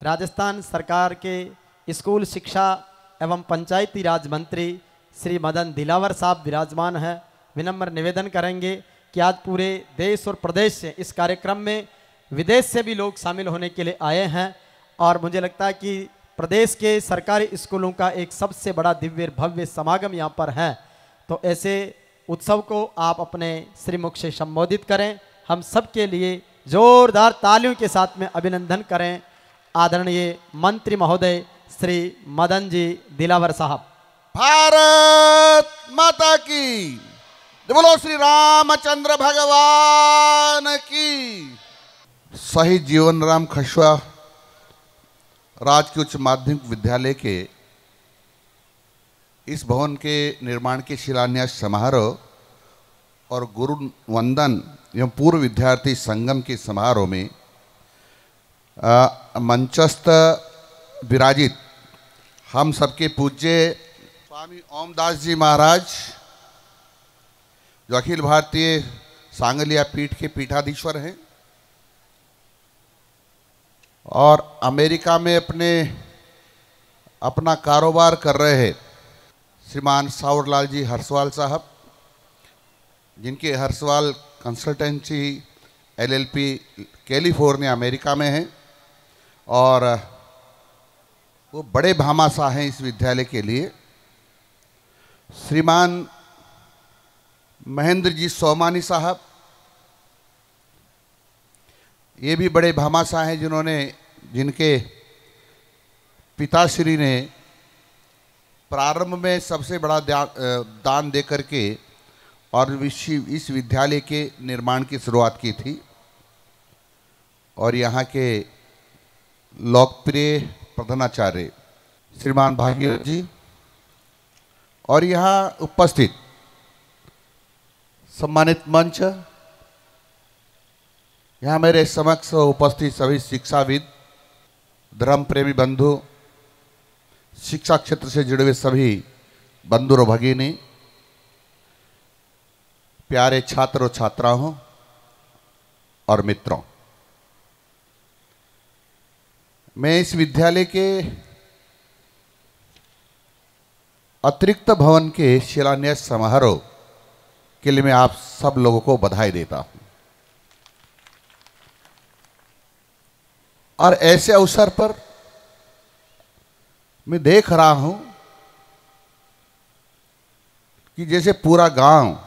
राजस्थान सरकार के स्कूल शिक्षा एवं पंचायती राज मंत्री श्री मदन दिलावर साहब विराजमान हैं। विनम्र निवेदन करेंगे कि आज पूरे देश और प्रदेश से इस कार्यक्रम में विदेश से भी लोग शामिल होने के लिए आए हैं और मुझे लगता है कि प्रदेश के सरकारी स्कूलों का एक सबसे बड़ा दिव्य भव्य समागम यहाँ पर है। तो ऐसे उत्सव को आप अपने श्रीमुख से संबोधित करें। हम सबके लिए जोरदार तालियों के साथ में अभिनंदन करें आदरणीय मंत्री महोदय श्री मदन जी दिलावर साहब। भारत माता की बोलो, श्री रामचंद्र भगवान की। शहीद जीवन राम खशवा राजकीय उच्च माध्यमिक विद्यालय के इस भवन के निर्माण के शिलान्यास समारोह और गुरु वंदन एवं पूर्व विद्यार्थी संगम के समारोह में मंचस्थ विराजित हम सबके पूज्य स्वामी ओमदास जी महाराज, जो अखिल भारतीय सांगलिया पीठ के पीठाधीश्वर हैं और अमेरिका में अपना कारोबार कर रहे हैं, श्रीमान सावरलाल जी हर्षवाल साहब, जिनके Harshwal consultancy LLP California America में है और वो बड़े भामाशाह हैं इस विद्यालय के लिए। श्रीमान महेंद्र जी सोमानी साहब, ये भी बड़े भामाशाह हैं जिनके पिताश्री ने प्रारंभ में सबसे बड़ा दान दे करके और इस विद्यालय के निर्माण की शुरुआत की थी और यहाँ के लोकप्रिय प्रधानाचार्य श्रीमान भागीरथ जी और यहाँ उपस्थित सम्मानित मंच, यहाँ मेरे समक्ष उपस्थित सभी शिक्षाविद, धर्म प्रेमी बंधु, शिक्षा क्षेत्र से जुड़े हुए सभी बंधु और भगिनी, प्यारे छात्र और छात्राओं और मित्रों, मैं इस विद्यालय के अतिरिक्त भवन के शिलान्यास समारोह के लिए मैं आप सब लोगों को बधाई देता हूं और ऐसे अवसर पर मैं देख रहा हूं कि जैसे पूरा गांव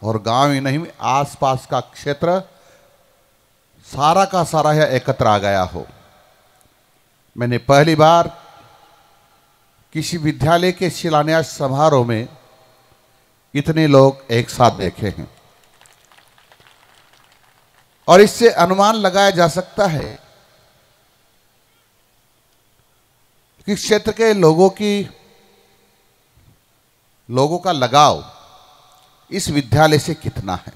और गांव ही नहीं, आसपास का क्षेत्र सारा का सारा यह एकत्र आ गया हो। मैंने पहली बार किसी विद्यालय के शिलान्यास समारोह में इतने लोग एक साथ देखे हैं और इससे अनुमान लगाया जा सकता है कि क्षेत्र के लोगों का लगाव इस विद्यालय से कितना है।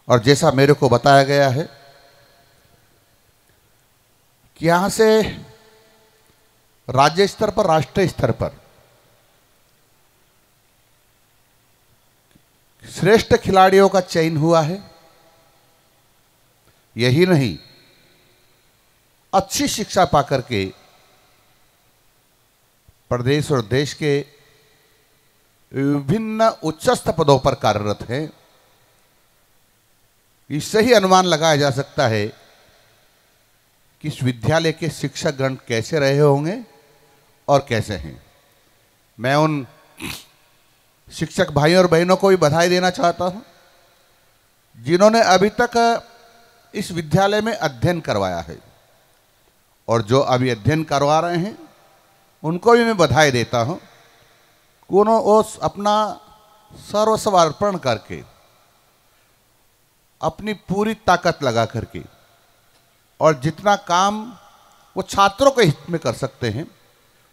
और जैसा मेरे को बताया गया है कि यहां से राज्य स्तर पर, राष्ट्रीय स्तर पर श्रेष्ठ खिलाड़ियों का चयन हुआ है। यही नहीं, अच्छी शिक्षा पाकर के प्रदेश और देश के विभिन्न उच्चस्थ पदों पर कार्यरत हैं। इससे ही अनुमान लगाया जा सकता है कि इस विद्यालय के शिक्षक गण कैसे रहे होंगे और कैसे हैं। मैं उन शिक्षक भाइयों और बहनों को भी बधाई देना चाहता हूं जिन्होंने अभी तक इस विद्यालय में अध्ययन करवाया है और जो अभी अध्ययन करवा रहे हैं उनको भी मैं बधाई देता हूं। उन्होंने अपना सर्वस्व अर्पण करके, अपनी पूरी ताकत लगा करके और जितना काम वो छात्रों के हित में कर सकते हैं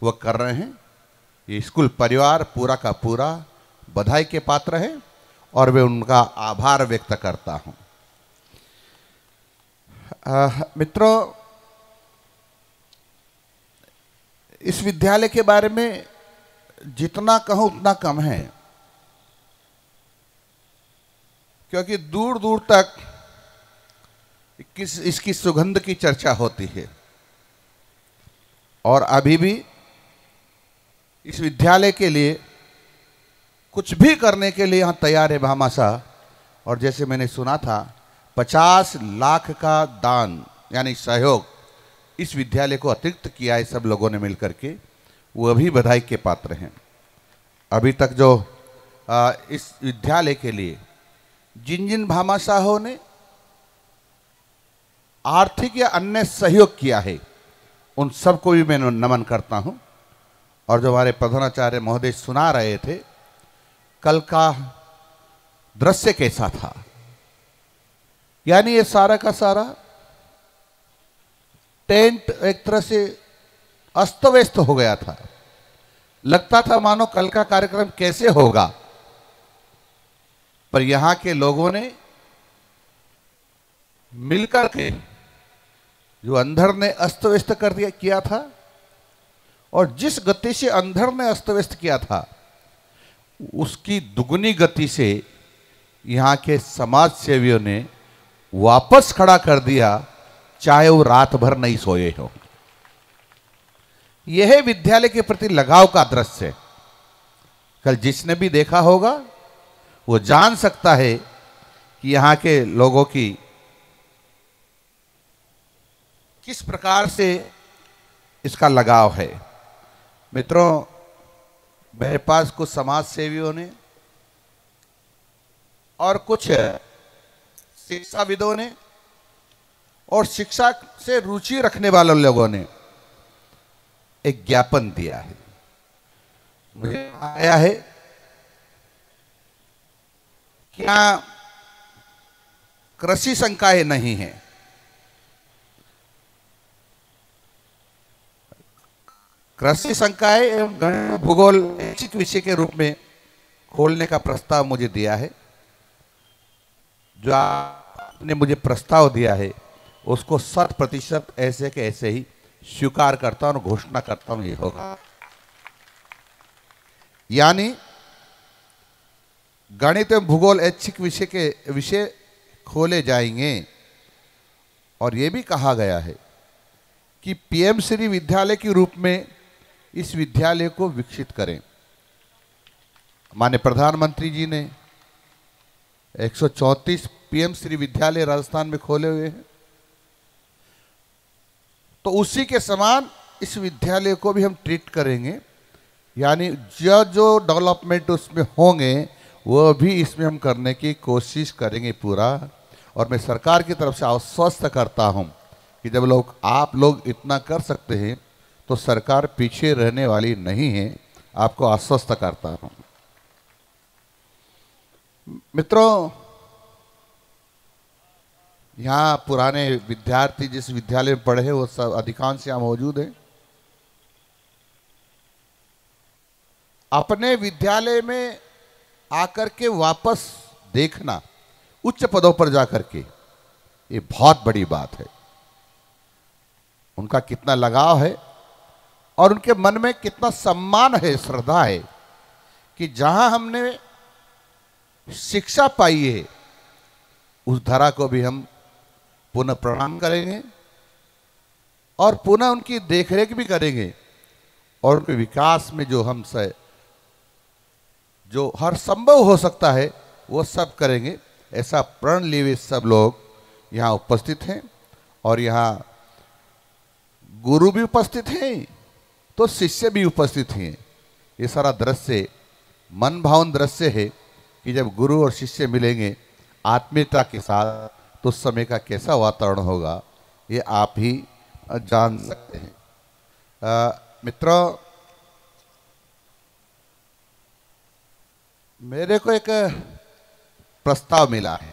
वो कर रहे हैं। ये स्कूल परिवार पूरा का पूरा बधाई के पात्र है और वे उनका आभार व्यक्त करता हूं। मित्रों, इस विद्यालय के बारे में जितना कहूं उतना कम है, क्योंकि दूर दूर तक इसकी सुगंध की चर्चा होती है। और अभी भी इस विद्यालय के लिए कुछ भी करने के लिए यहाँ तैयार है भामाशाह। और जैसे मैंने सुना था 50 लाख का दान यानी सहयोग इस विद्यालय को अतिरिक्त किया है सब लोगों ने मिलकर के, वो भी बधाई के पात्र हैं। अभी तक जो इस विद्यालय के लिए जिन जिन भामाशाहों ने आर्थिक या अन्य सहयोग किया है उन सबको भी मैं नमन करता हूं। और जो हमारे प्रधानाचार्य महोदय सुना रहे थे कल का दृश्य कैसा था, यानी ये सारा का सारा टेंट एक तरह से अस्त व्यस्त हो गया था। लगता था मानो कल का कार्यक्रम कैसे होगा, पर यहां के लोगों ने मिलकर के जो अंधड़ ने अस्त व्यस्त कर दिया किया था, और जिस गति से अंधड़ ने अस्त व्यस्त किया था उसकी दुगनी गति से यहाँ के समाज सेवियों ने वापस खड़ा कर दिया, चाहे वो रात भर नहीं सोए हो। यह विद्यालय के प्रति लगाव का दृश्य है। कल जिसने भी देखा होगा वो जान सकता है कि यहाँ के लोगों की किस प्रकार से इसका लगाव है। मित्रों, मेरे पास कुछ समाज सेवियों ने और कुछ शिक्षाविदों ने और शिक्षा से रुचि रखने वाले लोगों ने एक ज्ञापन दिया है। मुझे आया है क्या कृषि संकाय नहीं है। कृषि संकाय एवं गणित भूगोल ऐच्छिक विषय के रूप में खोलने का प्रस्ताव मुझे दिया है। जो आपने मुझे प्रस्ताव दिया है उसको 100% ऐसे के ऐसे ही स्वीकार करता हूं और घोषणा करता हूं ये होगा। यानी गणित एवं भूगोल ऐच्छिक विषय के विषय खोले जाएंगे। और ये भी कहा गया है कि पीएम श्री विद्यालय के रूप में इस विद्यालय को विकसित करें। माननीय प्रधानमंत्री जी ने 134 पीएम श्री विद्यालय राजस्थान में खोले हुए हैं, तो उसी के समान इस विद्यालय को भी हम ट्रीट करेंगे। यानी जो डेवलपमेंट उसमें होंगे वो भी इसमें हम करने की कोशिश करेंगे पूरा। और मैं सरकार की तरफ से आश्वस्त करता हूं कि जब आप लोग इतना कर सकते हैं तो सरकार पीछे रहने वाली नहीं है, आपको आश्वस्त करता हूं। मित्रों, यहाँ पुराने विद्यार्थी जिस विद्यालय में पढ़े हैं वो सब अधिकांश यहाँ मौजूद हैं। अपने विद्यालय में आकर के वापस देखना, उच्च पदों पर जाकर के, ये बहुत बड़ी बात है। उनका कितना लगाव है और उनके मन में कितना सम्मान है, श्रद्धा है कि जहां हमने शिक्षा पाई है उस धरा को भी हम पुनः प्रणाम करेंगे और पुनः उनकी देखरेख भी करेंगे। और उनके विकास में जो हर संभव हो सकता है वो सब करेंगे, ऐसा प्रण लिए सब लोग यहाँ उपस्थित हैं। और यहाँ गुरु भी उपस्थित हैं तो शिष्य भी उपस्थित हैं। ये सारा दृश्य मन भावन दृश्य है कि जब गुरु और शिष्य मिलेंगे आत्मीयता के साथ तो उस समय का कैसा वातावरण होगा ये आप ही जान सकते हैं। मित्रों, मेरे को एक प्रस्ताव मिला है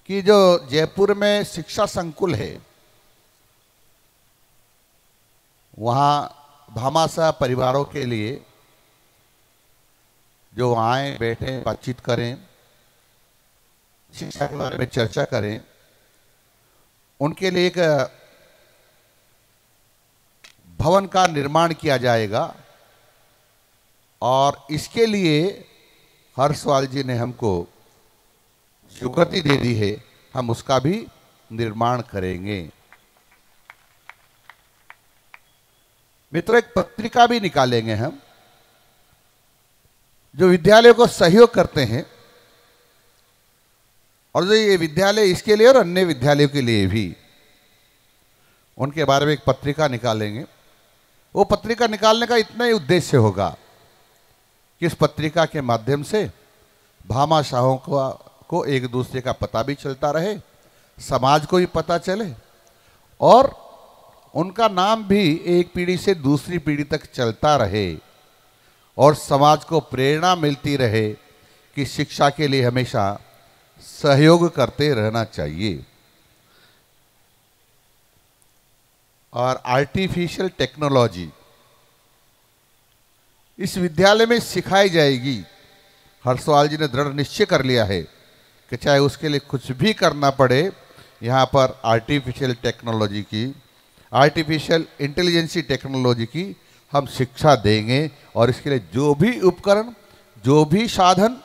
कि जो जयपुर में शिक्षा संकुल है वहाँ भामाशाह परिवारों के लिए जो आए बैठे बातचीत करें, शिक्षा के बारे में चर्चा करें, उनके लिए एक भवन का निर्माण किया जाएगा। और इसके लिए हर्षवाल जी ने हमको स्वीकृति दे दी है, हम उसका भी निर्माण करेंगे। मित्रों, एक पत्रिका भी निकालेंगे हम, जो विद्यालयों को सहयोग करते हैं, और जो ये विद्यालय इसके लिए और अन्य विद्यालयों के लिए भी, उनके बारे में एक पत्रिका निकालेंगे। वो पत्रिका निकालने का इतना ही उद्देश्य होगा कि इस पत्रिका के माध्यम से भामाशाहों को एक दूसरे का पता भी चलता रहे, समाज को भी पता चले, और उनका नाम भी एक पीढ़ी से दूसरी पीढ़ी तक चलता रहे, और समाज को प्रेरणा मिलती रहे कि शिक्षा के लिए हमेशा सहयोग करते रहना चाहिए। और आर्टिफिशियल टेक्नोलॉजी इस विद्यालय में सिखाई जाएगी। हर्षवाल जी ने दृढ़ निश्चय कर लिया है कि चाहे उसके लिए कुछ भी करना पड़े, यहाँ पर आर्टिफिशियल टेक्नोलॉजी की, आर्टिफिशियल इंटेलिजेंसी टेक्नोलॉजी की हम शिक्षा देंगे, और इसके लिए जो भी उपकरण, जो भी साधन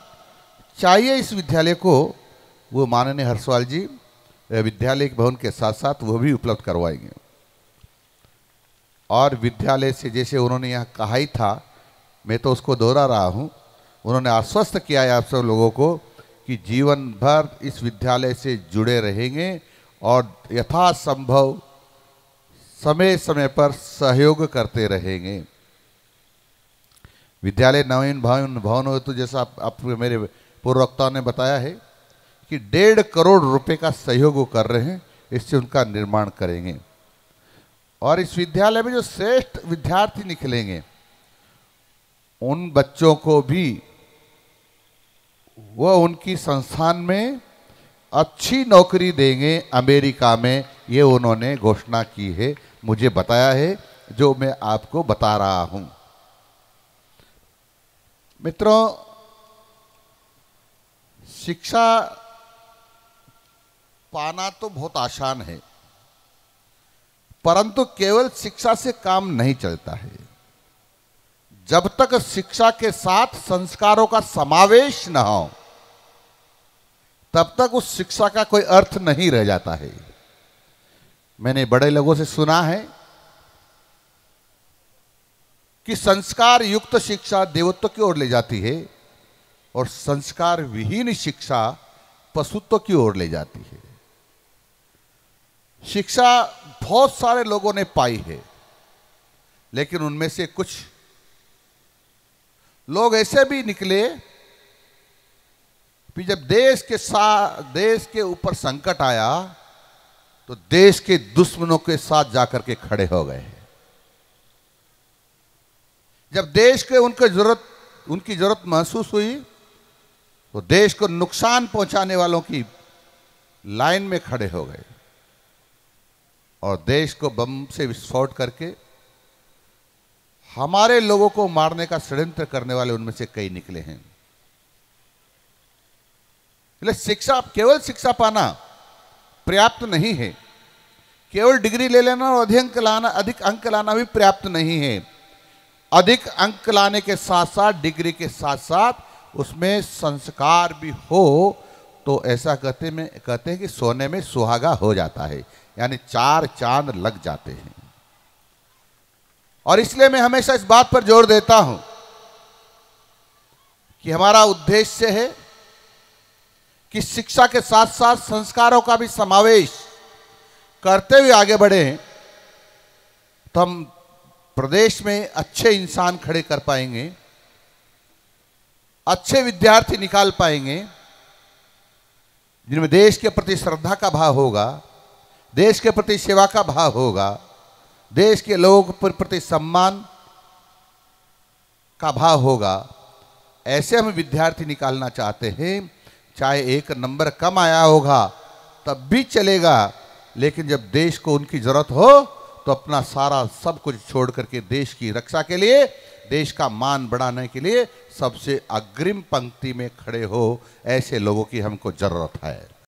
चाहिए इस विद्यालय को, वो माननीय हर्षवाल जी विद्यालय के भवन के साथ साथ वो भी उपलब्ध करवाएंगे। और विद्यालय से, जैसे उन्होंने यहाँ कहा ही था, मैं तो उसको दोहरा रहा हूँ, उन्होंने आश्वस्त किया है आप सब लोगों को कि जीवन भर इस विद्यालय से जुड़े रहेंगे और यथासंभव समय समय पर सहयोग करते रहेंगे। विद्यालय नवीन भवन हो तो जैसा आप मेरे पूर्व वक्ताओं ने बताया है कि 1.5 करोड़ रुपए का सहयोग वो कर रहे हैं, इससे उनका निर्माण करेंगे। और इस विद्यालय में जो श्रेष्ठ विद्यार्थी निकलेंगे, उन बच्चों को भी वह उनकी संस्थान में अच्छी नौकरी देंगे अमेरिका में, ये उन्होंने घोषणा की है, मुझे बताया है, जो मैं आपको बता रहा हूं। मित्रों, शिक्षा पाना तो बहुत आसान है, परंतु केवल शिक्षा से काम नहीं चलता है। जब तक शिक्षा के साथ संस्कारों का समावेश न हो, तब तक उस शिक्षा का कोई अर्थ नहीं रह जाता है। मैंने बड़े लोगों से सुना है कि संस्कार युक्त शिक्षा देवत्व की ओर ले जाती है और संस्कार विहीन शिक्षा पशुत्व की ओर ले जाती है। शिक्षा बहुत सारे लोगों ने पाई है, लेकिन उनमें से कुछ लोग ऐसे भी निकले कि जब देश के ऊपर संकट आया तो देश के दुश्मनों के साथ जाकर के खड़े हो गए। जब देश के उनकी जरूरत महसूस हुई तो देश को नुकसान पहुंचाने वालों की लाइन में खड़े हो गए और देश को बम से विस्फोट करके हमारे लोगों को मारने का षड्यंत्र करने वाले उनमें से कई निकले हैं। इसलिए शिक्षा, केवल शिक्षा पाना पर्याप्त नहीं है, केवल डिग्री ले लेना और अधिक अंक लाना भी पर्याप्त नहीं है। अधिक अंक लाने के साथ साथ, डिग्री के साथ साथ उसमें संस्कार भी हो तो ऐसा कहते हैं कि सोने में सुहागा हो जाता है, यानी 4 चांद लग जाते हैं। और इसलिए मैं हमेशा इस बात पर जोर देता हूं कि हमारा उद्देश्य है कि शिक्षा के साथ साथ संस्कारों का भी समावेश करते हुए आगे बढ़े, तो हम प्रदेश में अच्छे इंसान खड़े कर पाएंगे, अच्छे विद्यार्थी निकाल पाएंगे, जिनमें देश के प्रति श्रद्धा का भाव होगा, देश के प्रति सेवा का भाव होगा, देश के लोगों के प्रति सम्मान का भाव होगा। ऐसे हम विद्यार्थी निकालना चाहते हैं। चाहे 1 नंबर कम आया होगा तब भी चलेगा, लेकिन जब देश को उनकी जरूरत हो तो अपना सारा सब कुछ छोड़ करके देश की रक्षा के लिए, देश का मान बढ़ाने के लिए सबसे अग्रिम पंक्ति में खड़े हो, ऐसे लोगों की हमको जरूरत है।